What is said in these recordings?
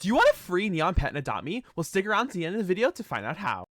Do you want a free neon pet in AdoptMe? Well, stick around to the end of the video to find out how.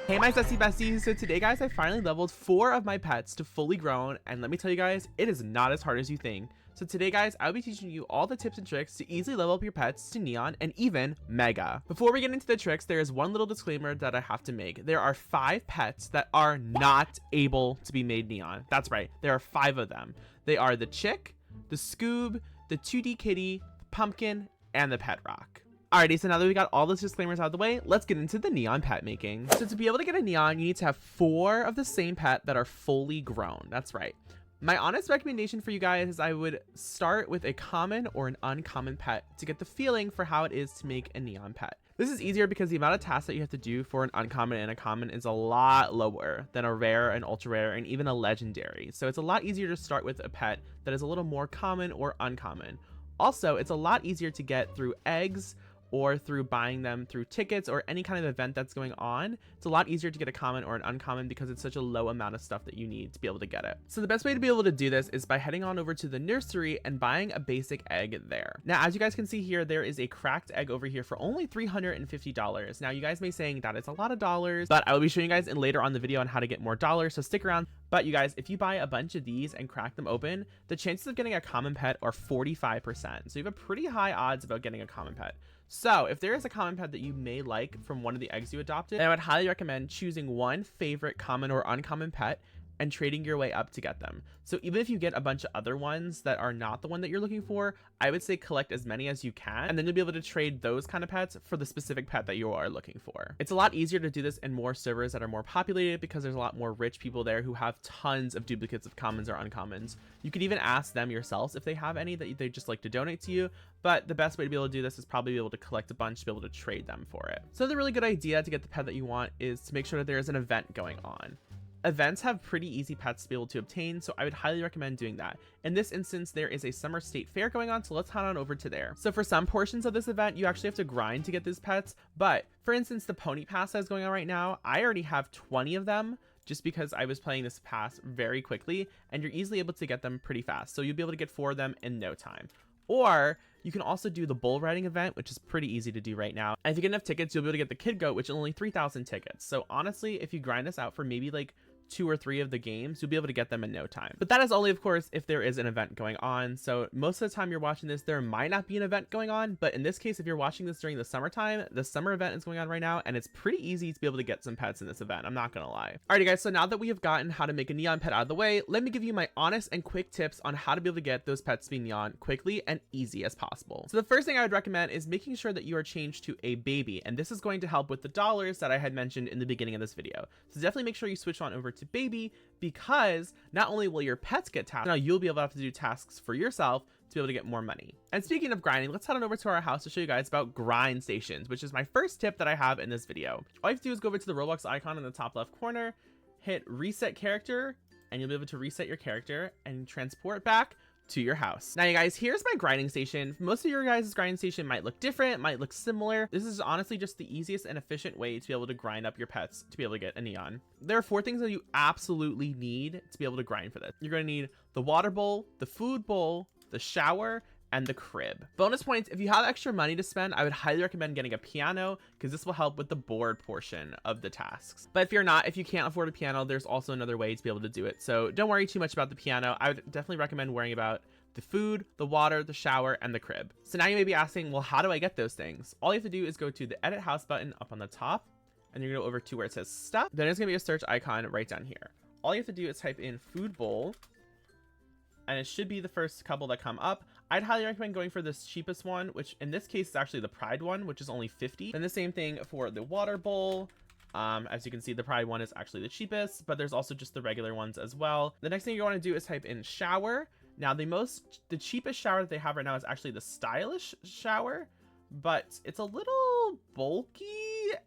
Hey my zesty besties, so today guys I finally leveled 4 of my pets to fully grown, and let me tell you guys, it is not as hard as you think. So today guys, I'll be teaching you all the tips and tricks to easily level up your pets to neon and even mega. Before we get into the tricks, there is one little disclaimer that I have to make. There are 5 pets that are not able to be made neon. That's right, there are 5 of them. They are the chick, the Scoob, the 2D kitty, the pumpkin, and the pet rock. Alrighty, so now that we got all those disclaimers out of the way, let's get into the neon pet making. So to be able to get a neon, you need to have 4 of the same pet that are fully grown. That's right. My honest recommendation for you guys is I would start with a common or an uncommon pet to get the feeling for how it is to make a neon pet. This is easier because the amount of tasks that you have to do for an uncommon and a common is a lot lower than a rare, an ultra rare, and even a legendary. So it's a lot easier to start with a pet that is a little more common or uncommon. Also, it's a lot easier to get through eggs or through buying them through tickets or any kind of event that's going on. It's a lot easier to get a common or an uncommon because it's such a low amount of stuff that you need to be able to get it. So the best way to be able to do this is by heading on over to the nursery and buying a basic egg there. Now, as you guys can see here, there is a cracked egg over here for only $350. Now, you guys may be saying that is a lot of dollars, but I will be showing you guys in later on the video on how to get more dollars, so stick around. But you guys, if you buy a bunch of these and crack them open, the chances of getting a common pet are 45%. So you have a pretty high odds about getting a common pet. So if there is a common pet that you may like from one of the eggs you adopted, then I would highly recommend choosing one favorite common or uncommon pet and trading your way up to get them. So even if you get a bunch of other ones that are not the one that you're looking for, I would say collect as many as you can, and then you'll be able to trade those kind of pets for the specific pet that you are looking for. It's a lot easier to do this in more servers that are more populated because there's a lot more rich people there who have tons of duplicates of commons or uncommons. You could even ask them yourselves if they have any that they just like to donate to you, but the best way to be able to do this is probably be able to collect a bunch to be able to trade them for it. So the really good idea to get the pet that you want is to make sure that there is an event going on. Events have pretty easy pets to be able to obtain, so I would highly recommend doing that. In this instance, there is a summer state fair going on, so let's head on over to there. So for some portions of this event, you actually have to grind to get these pets, but for instance, the pony pass that's going on right now, I already have 20 of them just because I was playing this pass very quickly, and you're easily able to get them pretty fast. So you'll be able to get 4 of them in no time. Or you can also do the bull riding event, which is pretty easy to do right now. And if you get enough tickets, you'll be able to get the kid goat, which is only 3,000 tickets. So honestly, if you grind this out for maybe like 2 or 3 of the games, you'll be able to get them in no time. But that is only, of course, if there is an event going on. So most of the time you're watching this, there might not be an event going on, but in this case, if you're watching this during the summertime, the summer event is going on right now, and it's pretty easy to be able to get some pets in this event. I'm not gonna lie. Alrighty guys, so now that we have gotten how to make a neon pet out of the way, let me give you my honest and quick tips on how to be able to get those pets to be neon quickly and easy as possible. So the first thing I would recommend is making sure that you are changed to a baby, and this is going to help with the dollars that I had mentioned in the beginning of this video. So definitely make sure you switch on over to baby, because not only will your pets get tasks, now you'll be able to have to do tasks for yourself to be able to get more money. And speaking of grinding, let's head on over to our house to show you guys about grind stations, which is my first tip that I have in this video. All you have to do is go over to the Roblox icon in the top left corner, hit reset character, and you'll be able to reset your character and transport back to your house. Now you guys, here's my grinding station. Most of your guys' grinding station might look different, might look similar. This is honestly just the easiest and efficient way to be able to grind up your pets to be able to get a neon. There are 4 things that you absolutely need to be able to grind for this. You're going to need the water bowl, the food bowl, the shower, and the crib. Bonus points, if you have extra money to spend, I would highly recommend getting a piano because this will help with the board portion of the tasks. But if you can't afford a piano, there's also another way to be able to do it. So don't worry too much about the piano. I would definitely recommend worrying about the food, the water, the shower, and the crib. So now you may be asking, well, how do I get those things? All you have to do is go to the edit house button up on the top, and you're gonna go over to where it says stuff. Then there's gonna be a search icon right down here. All you have to do is type in food bowl, and it should be the first couple that come up. I'd highly recommend going for this cheapest one, which in this case is actually the Pride one, which is only 50. And the same thing for the water bowl. As you can see, the Pride one is actually the cheapest, but there's also just the regular ones as well. The next thing you want to do is type in shower. Now the cheapest shower that they have right now is actually the stylish shower, but it's a little bulky,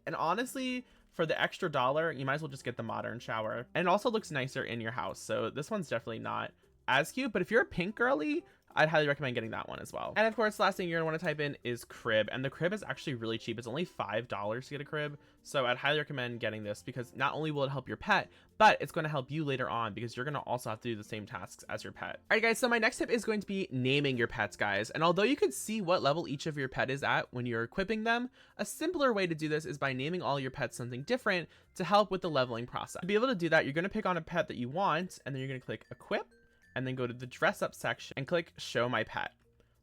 and honestly, for the extra $1, you might as well just get the modern shower. And it also looks nicer in your house, so this one's definitely not as cute. But if you're a pink girly, I'd highly recommend getting that one as well. And of course, last thing you're gonna want to type in is crib, and the crib is actually really cheap. It's only $5 to get a crib, so I'd highly recommend getting this because not only will it help your pet, but it's going to help you later on because you're going to also have to do the same tasks as your pet. All right, guys, so my next tip is going to be naming your pets, guys. And although you can see what level each of your pet is at when you're equipping them, a simpler way to do this is by naming all your pets something different to help with the leveling process. To be able to do that, you're going to pick on a pet that you want, and then you're going to click equip, and then go to the dress up section and click show my pet.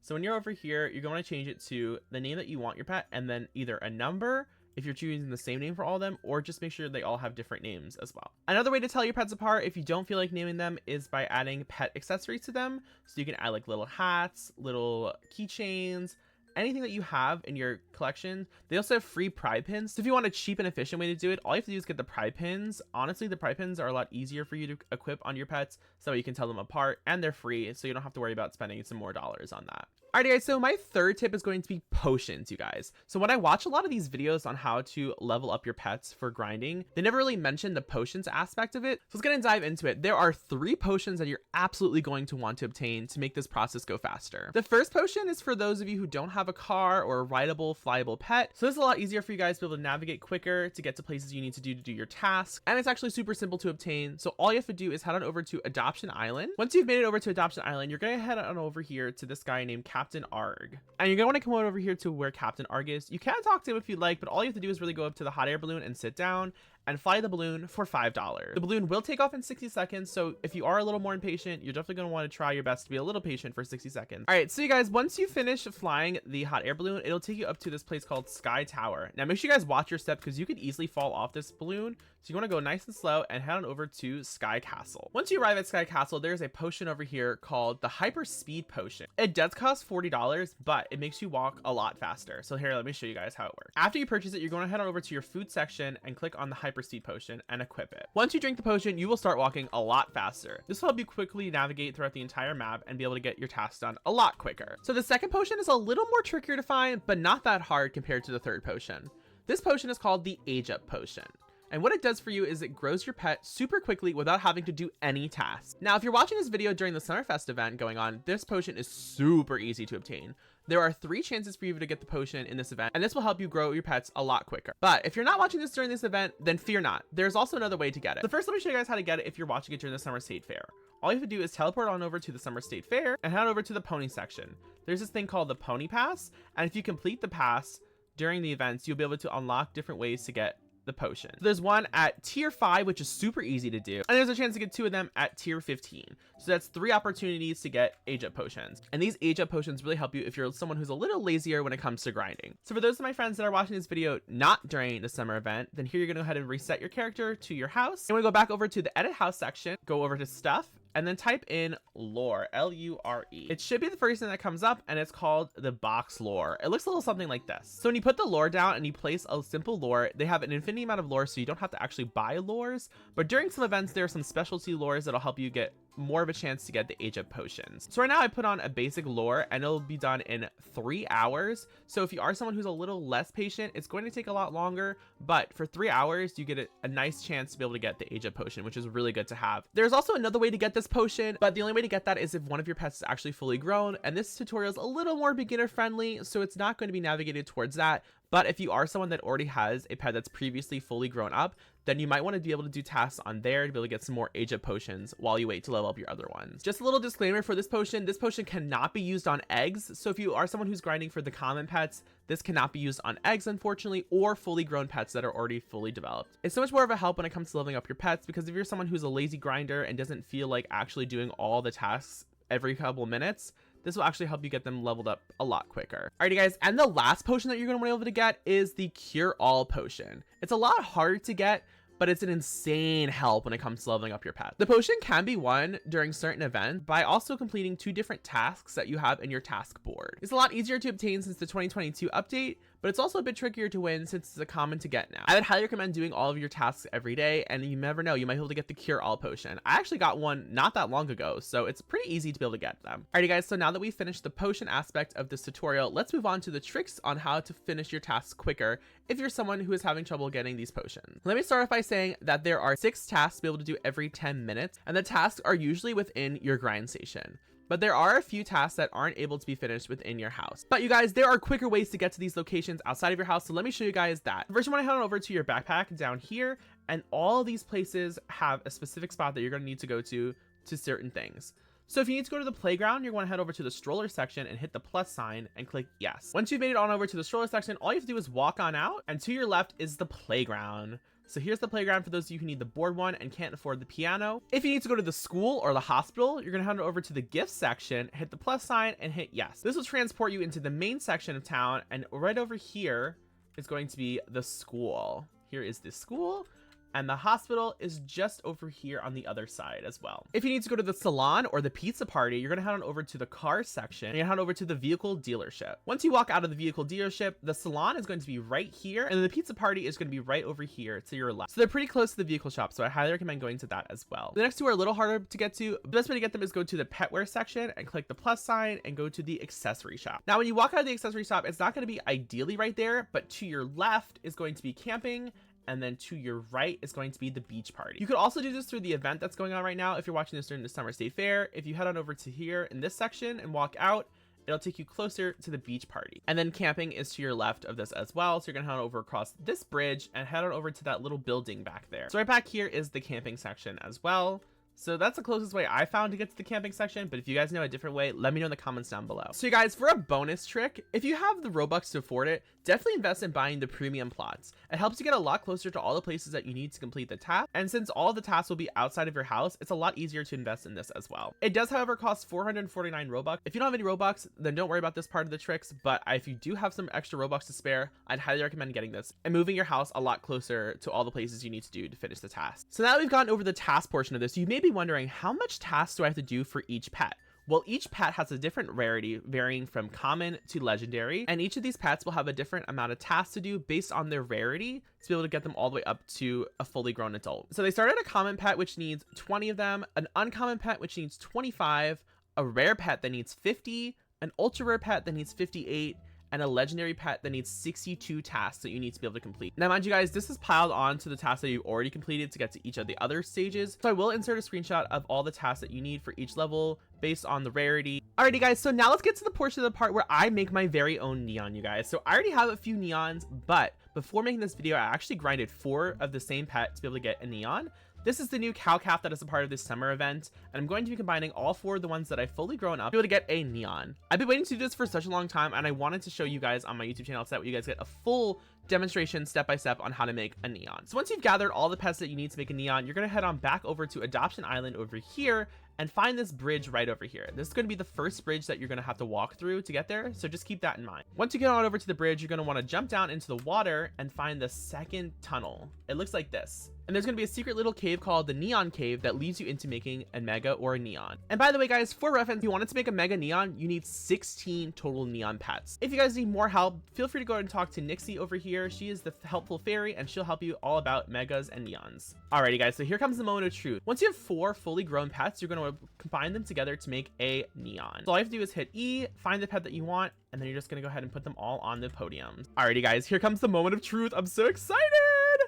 So when you're over here, you're going to change it to the name that you want your pet, and then either a number if you're choosing the same name for all of them, or just make sure they all have different names as well. Another way to tell your pets apart if you don't feel like naming them is by adding pet accessories to them. So you can add like little hats, little keychains, anything that you have in your collection. They also have free pride pins. So if you want a cheap and efficient way to do it, all you have to do is get the pride pins. Honestly, the pride pins are a lot easier for you to equip on your pets, so you can tell them apart, and they're free, so you don't have to worry about spending some more dollars on that. Alrighty, guys, so my third tip is going to be potions, you guys. So when I watch a lot of these videos on how to level up your pets for grinding, they never really mention the potions aspect of it. So let's get and dive into it. There are 3 potions that you're absolutely going to want to obtain to make this process go faster. The first potion is for those of you who don't have a car or a rideable, flyable pet. So this is a lot easier for you guys to be able to navigate quicker to get to places you need to do your tasks. And it's actually super simple to obtain. So all you have to do is head on over to Adoption Island. Once you've made it over to Adoption Island, you're going to head on over here to this guy named Captain Arg. And you're going to want to come over here to where Captain Arg is. You can talk to him if you'd like, but all you have to do is really go up to the hot air balloon and sit down and fly the balloon for $5. The balloon will take off in 60 seconds, so if you are a little more impatient, you're definitely going to want to try your best to be a little patient for 60 seconds. All right, so you guys, once you finish flying the hot air balloon, it'll take you up to this place called Sky Tower. Now make sure you guys watch your step because you could easily fall off this balloon, so you want to go nice and slow and head on over to Sky Castle. Once you arrive at Sky Castle, there's a potion over here called the Hyper Speed Potion. It does cost $40, but it makes you walk a lot faster. So here, let me show you guys how it works. After you purchase it, you're going to head on over to your food section and click on the Hyper Speed Potion and equip it. Once you drink the potion, you will start walking a lot faster. This will help you quickly navigate throughout the entire map and be able to get your tasks done a lot quicker. So the second potion is a little more trickier to find, but not that hard compared to the third potion. This potion is called the Age Up Potion. And what it does for you is it grows your pet super quickly without having to do any tasks. Now, if you're watching this video during the Summerfest event going on, this potion is super easy to obtain. There are 3 chances for you to get the potion in this event, and this will help you grow your pets a lot quicker. But if you're not watching this during this event, then fear not. There's also another way to get it. So first, let me show you guys how to get it if you're watching it during the Summer State Fair. All you have to do is teleport on over to the Summer State Fair and head over to the pony section. There's this thing called the Pony Pass, and if you complete the pass during the events, you'll be able to unlock different ways to get the potion. There's one at tier 5, which is super easy to do, and there's a chance to get 2 of them at tier 15. So that's 3 opportunities to get age up potions, and these age up potions really help you if you're someone who's a little lazier when it comes to grinding. So for those of my friends that are watching this video not during the summer event, then here you're gonna go ahead and reset your character to your house, and we go back over to the edit house section, go over to stuff, and then type in lore, L-U-R-E. It should be the first thing that comes up, and it's called the box lore. It looks a little something like this. So when you put the lore down and you place a simple lore, they have an infinity amount of lore, so you don't have to actually buy lores. But during some events, there are some specialty lores that'll help you get more of a chance to get the age up potions. So right now I put on a basic lore and it'll be done in 3 hours. So if you are someone who's a little less patient, it's going to take a lot longer, but for 3 hours, you get a nice chance to be able to get the age up potion, which is really good to have. There's also another way to get this potion, but the only way to get that is if one of your pets is actually fully grown, and this tutorial is a little more beginner friendly, so it's not going to be navigated towards that. But if you are someone that already has a pet that's previously fully grown up, then you might want to be able to do tasks on there to be able to get some more age up potions while you wait to level up your other ones. Just a little disclaimer for this potion cannot be used on eggs. So if you are someone who's grinding for the common pets, this cannot be used on eggs, unfortunately, or fully grown pets that are already fully developed. It's so much more of a help when it comes to leveling up your pets, because if you're someone who's a lazy grinder and doesn't feel like actually doing all the tasks every couple minutes, this will actually help you get them leveled up a lot quicker. Alrighty guys, and the last potion that you're going to be able to get is the Cure All potion. It's a lot harder to get, but it's an insane help when it comes to leveling up your pet. The potion can be won during certain events by also completing 2 different tasks that you have in your task board. It's a lot easier to obtain since the 2022 update, but it's also a bit trickier to win since it's a common to get now. I would highly recommend doing all of your tasks every day, and you never know, you might be able to get the Cure All potion. I actually got one not that long ago, so it's pretty easy to be able to get them. Alrighty guys, so now that we've finished the potion aspect of this tutorial, let's move on to the tricks on how to finish your tasks quicker if you're someone who is having trouble getting these potions. Let me start off by saying that there are 6 tasks to be able to do every 10 minutes, and the tasks are usually within your grind station. but there are a few tasks that aren't able to be finished within your house. But you guys, there are quicker ways to get to these locations outside of your house, so let me show you guys that. First, you want to head on over to your backpack down here, and all these places have a specific spot that you're going to need to go to certain things. So if you need to go to the playground, you're going to head over to the stroller section and hit the plus sign and click yes. Once you've made it on over to the stroller section, all you have to do is walk on out, and to your left is the playground. So here's the playground for those of you who need the board one and can't afford the piano. If you need to go to the school or the hospital, you're going to head over to the gift section, hit the plus sign and hit yes. This will transport you into the main section of town, and right over here is going to be the school. Here is the school. And the hospital is just over here on the other side as well. If you need to go to the salon or the pizza party, you're going to head on over to the car section and you head over to the vehicle dealership. Once you walk out of the vehicle dealership, the salon is going to be right here, and the pizza party is going to be right over here to your left. So they're pretty close to the vehicle shop, so I highly recommend going to that as well. The next two are a little harder to get to. The best way to get them is go to the pet wear section and click the plus sign and go to the accessory shop. Now, when you walk out of the accessory shop, it's not going to be ideally right there, but to your left is going to be camping, and then to your right is going to be the beach party. You could also do this through the event that's going on right now if you're watching this during the Summer State Fair. If you head on over to here in this section and walk out, it'll take you closer to the beach party. And then camping is to your left of this as well. So you're gonna head on over across this bridge and head on over to that little building back there. So right back here is the camping section as well. So that's the closest way I found to get to the camping section, but if you guys know a different way, let me know in the comments down below. So you guys, for a bonus trick, if you have the Robux to afford it, definitely invest in buying the premium plots. It helps you get a lot closer to all the places that you need to complete the task, and since all the tasks will be outside of your house, it's a lot easier to invest in this as well. It does, however, cost 449 Robux. If you don't have any Robux, then don't worry about this part of the tricks, but if you do have some extra Robux to spare, I'd highly recommend getting this and moving your house a lot closer to all the places you need to do to finish the task. So now that we've gotten over the task portion of this, you may be wondering, how much tasks do I have to do for each pet? Well, each pet has a different rarity, varying from common to legendary, and each of these pets will have a different amount of tasks to do based on their rarity to be able to get them all the way up to a fully grown adult. So they start at a common pet, which needs 20 of them, an uncommon pet, which needs 25, a rare pet that needs 50, an ultra rare pet that needs 58, and a legendary pet that needs 62 tasks that you need to be able to complete. Now, mind you guys, this is piled on to the tasks that you've already completed to get to each of the other stages. So I will insert a screenshot of all the tasks that you need for each level based on the rarity. Alrighty guys, so now let's get to the portion of the part where I make my very own neon, you guys. So I already have a few neons, but before making this video, I actually grinded 4 of the same pet to be able to get a neon. This is the new cow calf that is a part of this summer event, and I'm going to be combining all 4 of the ones that I've fully grown up to be able to get a neon. I've been waiting to do this for such a long time, and I wanted to show you guys on my YouTube channel so that you guys get a full demonstration step-by-step on how to make a neon. So once you've gathered all the pets that you need to make a neon, you're going to head on back over to Adoption Island over here and find this bridge right over here. This is going to be the first bridge that you're going to have to walk through to get there, so just keep that in mind. Once you get on over to the bridge, you're going to want to jump down into the water and find the second tunnel. It looks like this. And there's going to be a secret little cave called the Neon Cave that leads you into making a mega or a neon. And by the way, guys, for reference, if you wanted to make a mega neon, you need 16 total neon pets. If you guys need more help, feel free to go ahead and talk to Nixie over here. She is the helpful fairy, and she'll help you all about megas and neons. Alrighty, guys, so here comes the moment of truth. Once you have 4 fully grown pets, you're going to combine them together to make a neon. So all you have to do is hit E, find the pet that you want, and then you're just going to go ahead and put them all on the podium. Alrighty, guys, here comes the moment of truth. I'm so excited.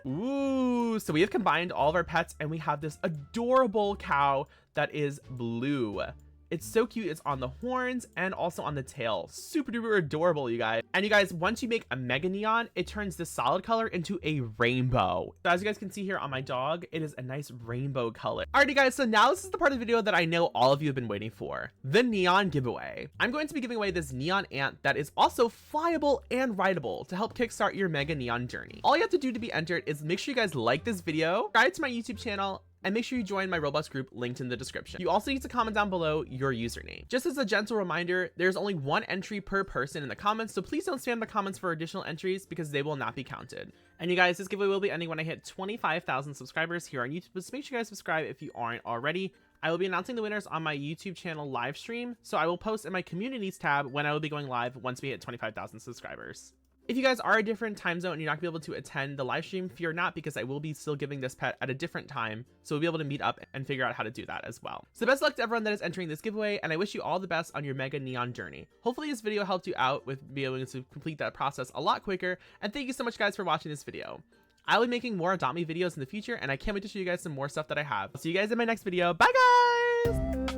Ooh, so we have combined all of our pets, and we have this adorable cow that is blue. It's so cute. It's on the horns and also on the tail. Super duper adorable, you guys. And you guys, once you make a mega neon, it turns this solid color into a rainbow. So as you guys can see here on my dog, it is a nice rainbow color. Alrighty guys, so now this is the part of the video that I know all of you have been waiting for, the neon giveaway. I'm going to be giving away this neon ant that is also flyable and rideable to help kickstart your mega neon journey. All you have to do to be entered is make sure you guys like this video, subscribe to my YouTube channel, and make sure you join my Roblox group linked in the description. You also need to comment down below your username. Just as a gentle reminder, there's only 1 entry per person in the comments, so please don't spam the comments for additional entries because they will not be counted. And you guys, this giveaway will be ending when I hit 25,000 subscribers here on YouTube, so make sure you guys subscribe if you aren't already. I will be announcing the winners on my YouTube channel live stream, so I will post in my communities tab when I will be going live once we hit 25,000 subscribers. If you guys are a different time zone and you're not gonna be able to attend the live stream, fear not, because I will be still giving this pet at a different time, so we'll be able to meet up and figure out how to do that as well. So best of luck to everyone that is entering this giveaway, and I wish you all the best on your mega neon journey. Hopefully this video helped you out with being able to complete that process a lot quicker, and thank you so much guys for watching this video. I'll be making more Adopt Me videos in the future, and I can't wait to show you guys some more stuff that I have. I'll see you guys in my next video. Bye guys!